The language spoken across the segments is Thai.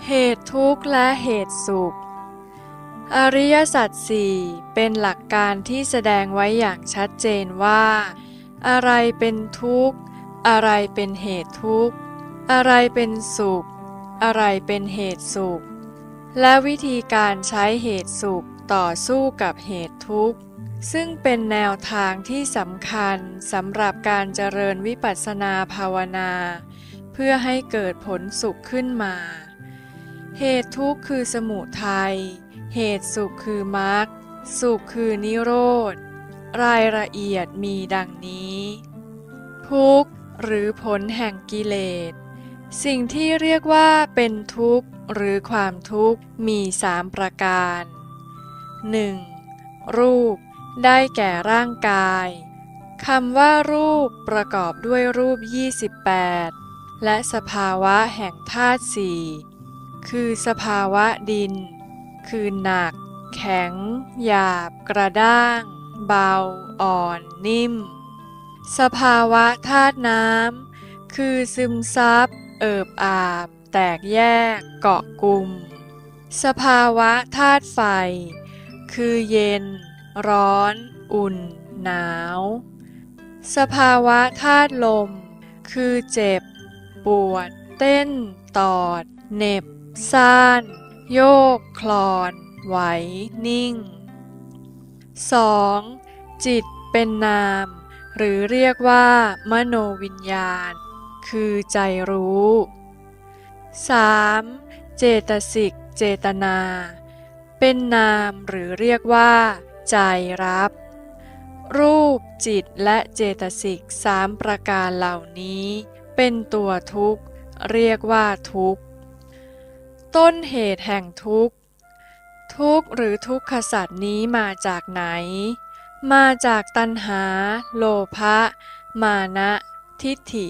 เหตุทุกข์และเหตุสุขอริยสัจสี่เป็นหลักการที่แสดงไว้อย่างชัดเจนว่าอะไรเป็นทุกข์อะไรเป็นเหตุทุกข์อะไรเป็นสุขอะไรเป็นเหตุสุขและวิธีการใช้เหตุสุขต่อสู้กับเหตุทุกข์ซึ่งเป็นแนวทางที่สำคัญสำหรับการเจริญวิปัสสนาภาวนาเพื่อให้เกิดผลสุขขึ้นมาเหตุทุกข์คือสมุทัยเหตุสุขคือมรรคสุขคือนิโรธรายละเอียดมีดังนี้ทุกข์หรือผลแห่งกิเลสสิ่งที่เรียกว่าเป็นทุกข์หรือความทุกข์มี3ประการ 1. รูปได้แก่ร่างกายคำว่ารูปประกอบด้วยรูป28และสภาวะแห่งธาตุสี่คือสภาวะดินคือหนักแข็งหยาบกระด้างเบาอ่อนนิ่มสภาวะธาตุน้ำคือซึมซับเอิบอาบแตกแยกเกาะกลุ่มสภาวะธาตุไฟคือเย็นร้อนอุ่นหนาวสภาวะธาตุลมคือเจ็บปวดเต้นตอดเหน็บซ่านโยกคลอนไหวนิ่ง 2. จิตเป็นนามหรือเรียกว่ามโนวิญญาณคือใจรู้ 3. เจตสิกเจตนาเป็นนามหรือเรียกว่าใจรับรูปจิตและเจตสิก3ประการเหล่านี้เป็นตัวทุกข์เรียกว่าทุกข์ต้นเหตุแห่งทุกข์ทุกข์หรือทุกขสัตว์นี้มาจากไหนมาจากตัณหาโลภะมานะทิฏฐิ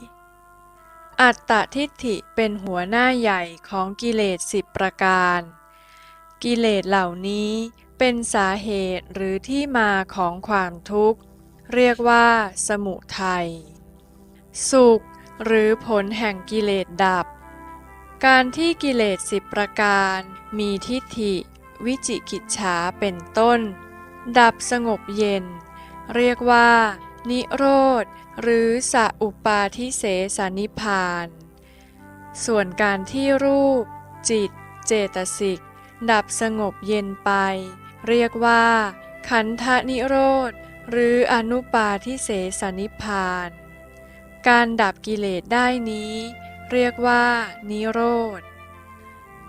อัตตทิฏฐิเป็นหัวหน้าใหญ่ของกิเลส10ประการกิเลสเหล่านี้เป็นสาเหตุหรือที่มาของความทุกข์เรียกว่าสมุทัยสุขหรือผลแห่งกิเลสดับการที่กิเลส10ประการมีทิฏฐิวิจิกิจฉาเป็นต้นดับสงบเย็นเรียกว่านิโรธหรือสัอุปาทิเสสนิพพานส่วนการที่รูปจิตเจตสิกดับสงบเย็นไปเรียกว่าขันธนิโรธหรืออนุปาทิเสสนิพพานการดับกิเลสได้นี้เรียกว่านิโรธ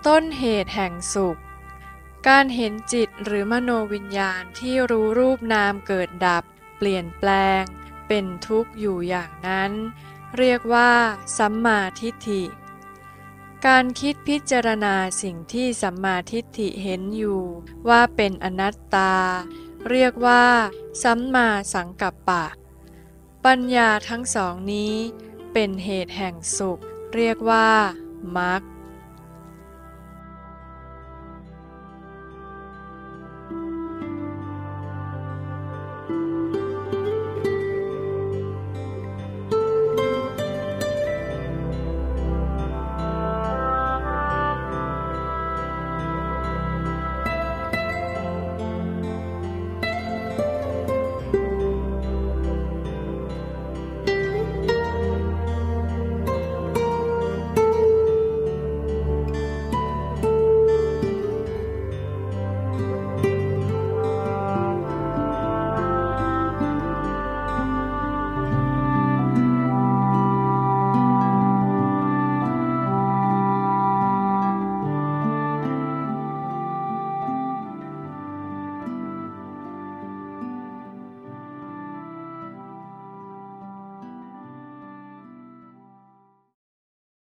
ต้นเหตุแห่งสุขการเห็นจิตหรือมโนวิญญาณที่รู้รูปนามเกิดดับเปลี่ยนแปลงเป็นทุกข์อยู่อย่างนั้นเรียกว่าสัมมาทิฏฐิการคิดพิจารณาสิ่งที่สัมมาทิฏฐิเห็นอยู่ว่าเป็นอนัตตาเรียกว่าสัมมาสังกัปปะปัญญาทั้งสองนี้เป็นเหตุแห่งสุขเรียกว่ามรรค